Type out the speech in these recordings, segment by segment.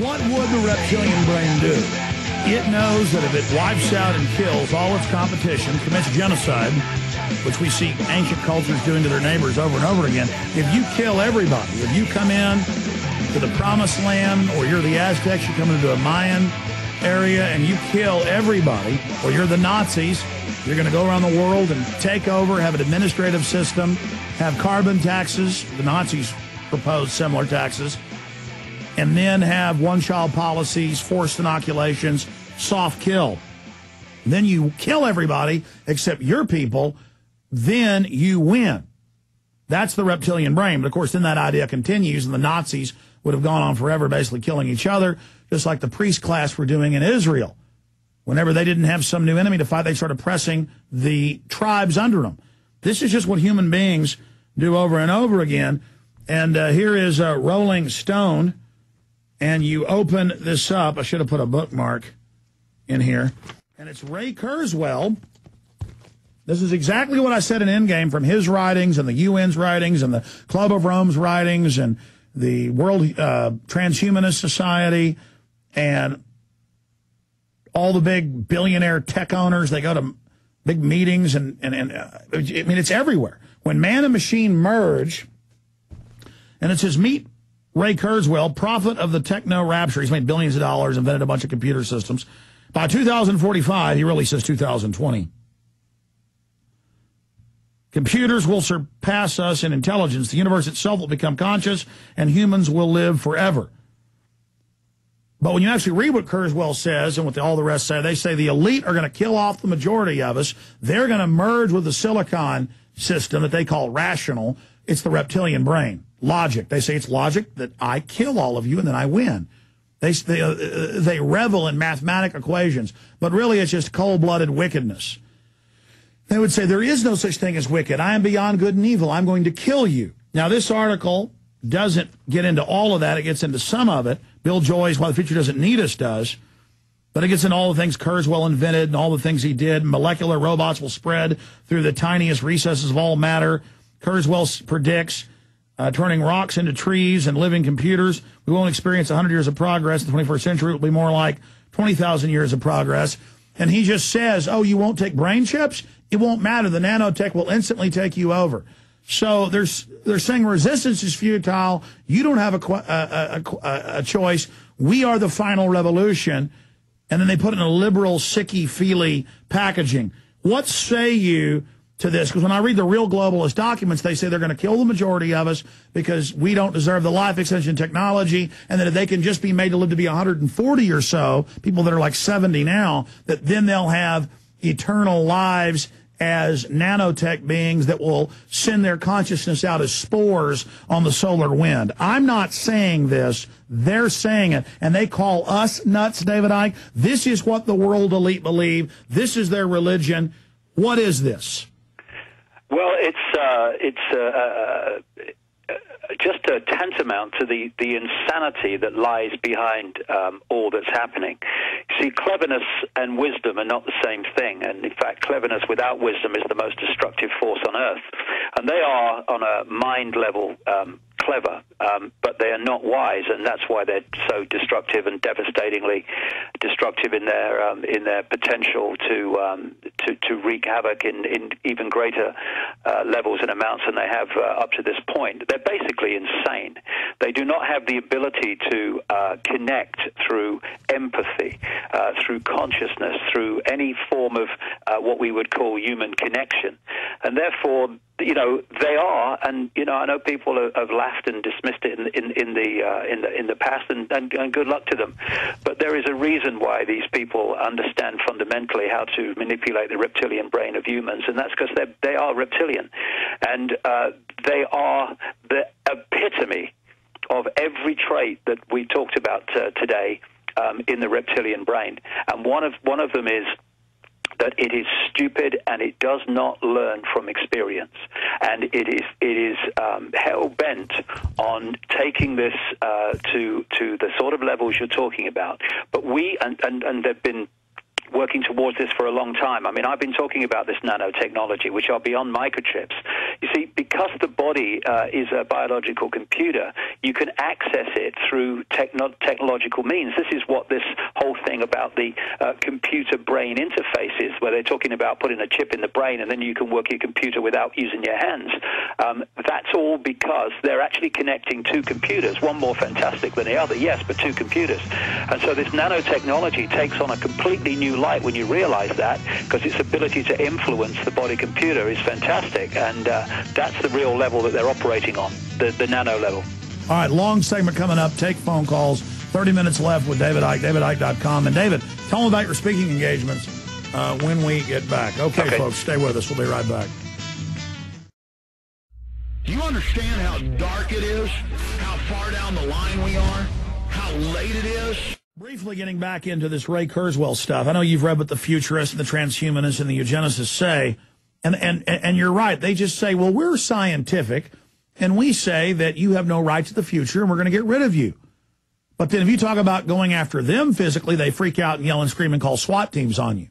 What would the reptilian brain do? It knows that if it wipes out and kills all its competition, commits genocide, which we see ancient cultures doing to their neighbors over and over again, if you kill everybody, if you come in to the promised land, or you're the Aztecs, you come into a Mayan area and you kill everybody, or you're the Nazis, you're going to go around the world and take over, have an administrative system, have carbon taxes. The Nazis proposed similar taxes. And then have one-child policies, forced inoculations, soft kill. Then you kill everybody except your people, then you win. That's the reptilian brain. But, of course, then that idea continues, and the Nazis would have gone on forever basically killing each other, just like the priest class were doing in Israel. Whenever they didn't have some new enemy to fight, they started pressing the tribes under them. This is just what human beings do over and over again. And here is Rolling Stone. And you open this up. I should have put a bookmark in here. And it's Ray Kurzweil. This is exactly what I said in Endgame from his writings and the UN's writings and the Club of Rome's writings and the World Transhumanist Society and all the big billionaire tech owners. They go to big meetings and I mean, it's everywhere. When man and machine merge, and it says, meet Ray Kurzweil, prophet of the techno rapture. He's made billions of dollars, invented a bunch of computer systems. By 2045, he really says 2020. Computers will surpass us in intelligence. The universe itself will become conscious, and humans will live forever. But when you actually read what Kurzweil says and what all the rest say, they say the elite are going to kill off the majority of us. They're going to merge with the silicon system that they call rational. It's the reptilian brain. Logic. They say it's logic that I kill all of you and then I win. They revel in mathematical equations, but really it's just cold-blooded wickedness. They would say there is no such thing as wicked. I am beyond good and evil. I'm going to kill you. Now, this article doesn't get into all of that. It gets into some of it. Bill Joy's Why the Future Doesn't Need Us does. But it gets into all the things Kurzweil invented and all the things he did. Molecular robots will spread through the tiniest recesses of all matter. Kurzweil predicts turning rocks into trees and living computers. We won't experience 100 years of progress in the 21st century. It will be more like 20,000 years of progress. And he just says, oh, you won't take brain chips? It won't matter. The nanotech will instantly take you over. So they're saying resistance is futile. You don't have a choice. We are the final revolution. And then they put in a liberal, sicky-feely packaging. What say you to this? Because when I read the real globalist documents, they say they're going to kill the majority of us because we don't deserve the life extension technology, and that if they can just be made to live to be 140 or so, people that are like 70 now, that then they'll have eternal lives as nanotech beings that will send their consciousness out as spores on the solar wind. I'm not saying this. They're saying it, and they call us nuts, David Icke. This is what the world elite believe. This is their religion. What is this? Well, it's just a tantamount to the insanity that lies behind all that's happening. See, cleverness and wisdom are not the same thing, and in fact, cleverness without wisdom is the most destructive force on earth. And they are, on a mind level, clever, but they are not wise, and that's why they're so destructive and devastatingly destructive in their potential to wreak havoc in even greater levels and amounts than they have up to this point. They're basically insane. They do not have the ability to connect through empathy, through consciousness, through any form of what we would call human connection, and therefore, you know, they are, and you know, I know people have laughed and dismissed it in the past, and good luck to them. But there is a reason why these people understand fundamentally how to manipulate the reptilian brain of humans, and that's because they are reptilian, and they are the epitome of every trait that we talked about today in the reptilian brain, and one of them is that it is stupid and it does not learn from experience, and it is hell bent on taking this to the sort of levels you're talking about. But we and they've been working towards this for a long time. I mean, I've been talking about this nanotechnology, which are beyond microchips. you see, because the body is a biological computer, you can access it through technological means. This is what this whole thing about the computer-brain interface is, where they're talking about putting a chip in the brain and then you can work your computer without using your hands. That's all because they're actually connecting two computers, one more fantastic than the other, yes, but two computers. And so this nanotechnology takes on a completely new light when you realize that, because its ability to influence the body computer is fantastic, and that's the real level that they're operating on, the nano level. All right, long segment coming up. Take phone calls. 30 minutes left with David Icke, davidicke.com. And David, tell them about your speaking engagements when we get back. Okay, folks, stay with us. We'll be right back. Do you understand how dark it is? How far down the line we are? How late it is? Briefly getting back into this Ray Kurzweil stuff. I know you've read what the futurists and the transhumanists and the eugenicists say, and you're right. They just say, well, we're scientific, and we say that you have no right to the future, and we're going to get rid of you. But then if you talk about going after them physically, they freak out and yell and scream and call SWAT teams on you.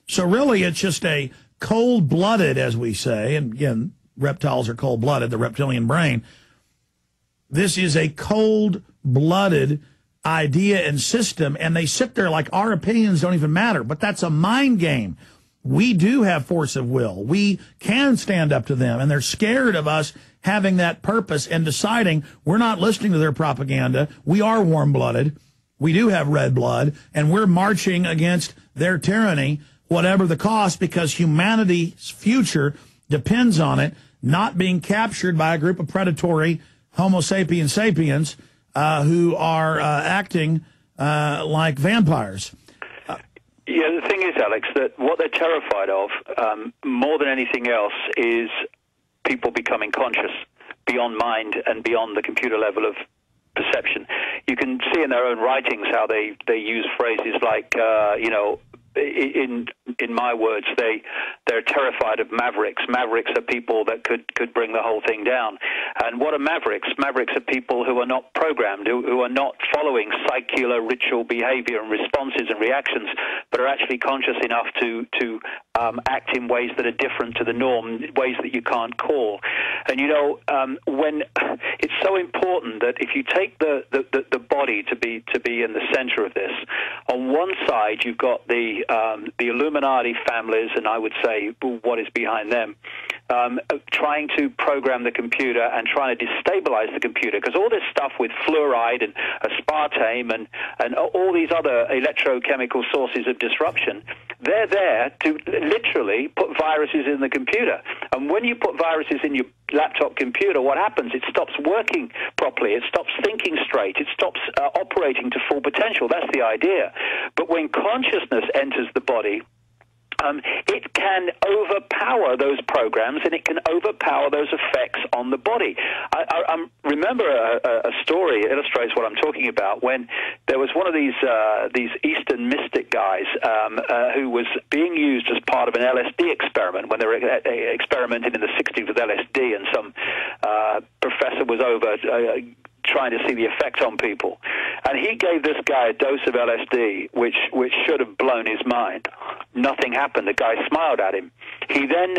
So really, it's just a cold-blooded, as we say, and again, reptiles are cold-blooded, the reptilian brain. This is a cold-blooded idea and system, and they sit there like our opinions don't even matter. But that's a mind game. We do have force of will. We can stand up to them, and they're scared of us having that purpose and deciding we're not listening to their propaganda. We are warm-blooded. We do have red blood, and we're marching against their tyranny, whatever the cost, because humanity's future depends on it not being captured by a group of predatory Homo sapiens sapiens who are acting like vampires. Yeah, the thing is, Alex, that what they're terrified of, more than anything else, is people becoming conscious beyond mind and beyond the computer level of perception. You can see in their own writings how they use phrases like, in my words, they're terrified of mavericks. Mavericks are people that could bring the whole thing down. And what are mavericks? Mavericks are people who are not programmed, who are not following secular ritual behavior and responses and reactions, but are actually conscious enough to act in ways that are different to the norm, ways that you can't call. And when it's so important that if you take the body to be in the center of this, on one side you've got the Illuminati families, and I would say what is behind them, trying to program the computer and trying to destabilize the computer, because all this stuff with fluoride and aspartame and all these other electrochemical sources of disruption, they're there to literally put viruses in the computer. And when you put viruses in your laptop computer, what happens? It stops working properly. It stops thinking straight. It stops operating to full potential. That's the idea. But when consciousness enters the body, it can overpower those programs, and it can overpower those effects on the body. I remember a story that illustrates what I'm talking about, when there was one of these Eastern mystic guys who was being used as part of an LSD experiment, when they were experimenting in the 60s with LSD, and some professor was over trying to see the effect on people. And he gave this guy a dose of LSD, which should have blown his mind. Nothing happened. The guy smiled at him. He then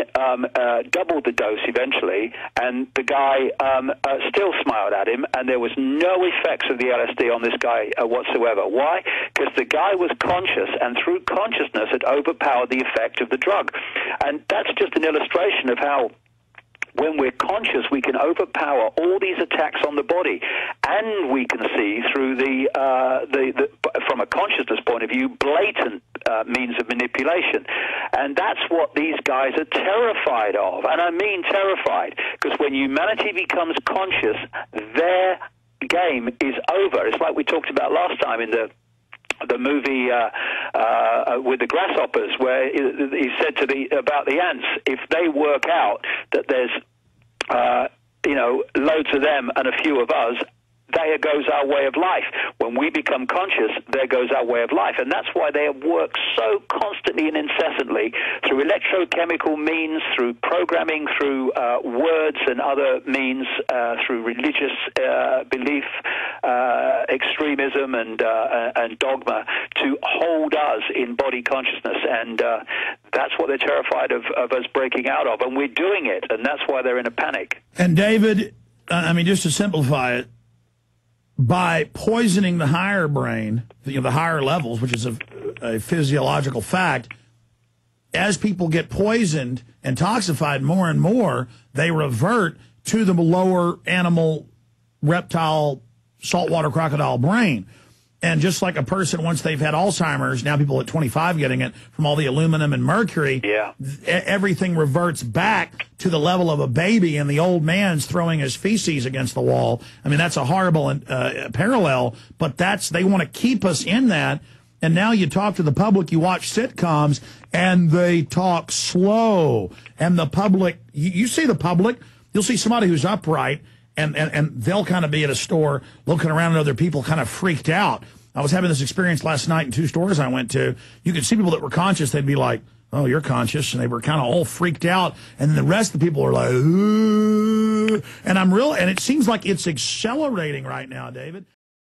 doubled the dose eventually, and the guy still smiled at him, and there was no effects of the LSD on this guy whatsoever. Why? Because the guy was conscious, and through consciousness it overpowered the effect of the drug. And that's just an illustration of how, when we're conscious, we can overpower all these attacks on the body, and we can see through from a consciousness point of view, blatant means of manipulation. And that's what these guys are terrified of. And I mean terrified, because when humanity becomes conscious, their game is over. It's like we talked about last time in the movie with the grasshoppers, where he said about the ants, if they work out that there's loads of them and a few of us, there goes our way of life. When we become conscious, there goes our way of life. And that's why they have worked so constantly and incessantly through electrochemical means, through programming, through words and other means, through religious belief, extremism and dogma, to hold us in body consciousness. And That's what they're terrified of us breaking out of, and we're doing it, and that's why they're in a panic. And David, I mean, just to simplify it, by poisoning the higher brain, the higher levels, which is a physiological fact, as people get poisoned and toxified more and more, they revert to the lower animal, reptile, saltwater crocodile brain. And just like a person, once they've had Alzheimer's, now people at 25 getting it from all the aluminum and mercury, everything reverts back to the level of a baby, and the old man's throwing his feces against the wall. I mean, that's a horrible parallel, but they want to keep us in that. And now you talk to the public, you watch sitcoms, and they talk slow. And the public, you see the public, you'll see somebody who's upright, and they'll kind of be at a store looking around at other people kind of freaked out. I was having this experience last night in 2 stores I went to. You could see people that were conscious. They'd be like, oh, you're conscious. And they were kind of all freaked out. And then the rest of the people are like, ooh. And it seems like it's accelerating right now, David.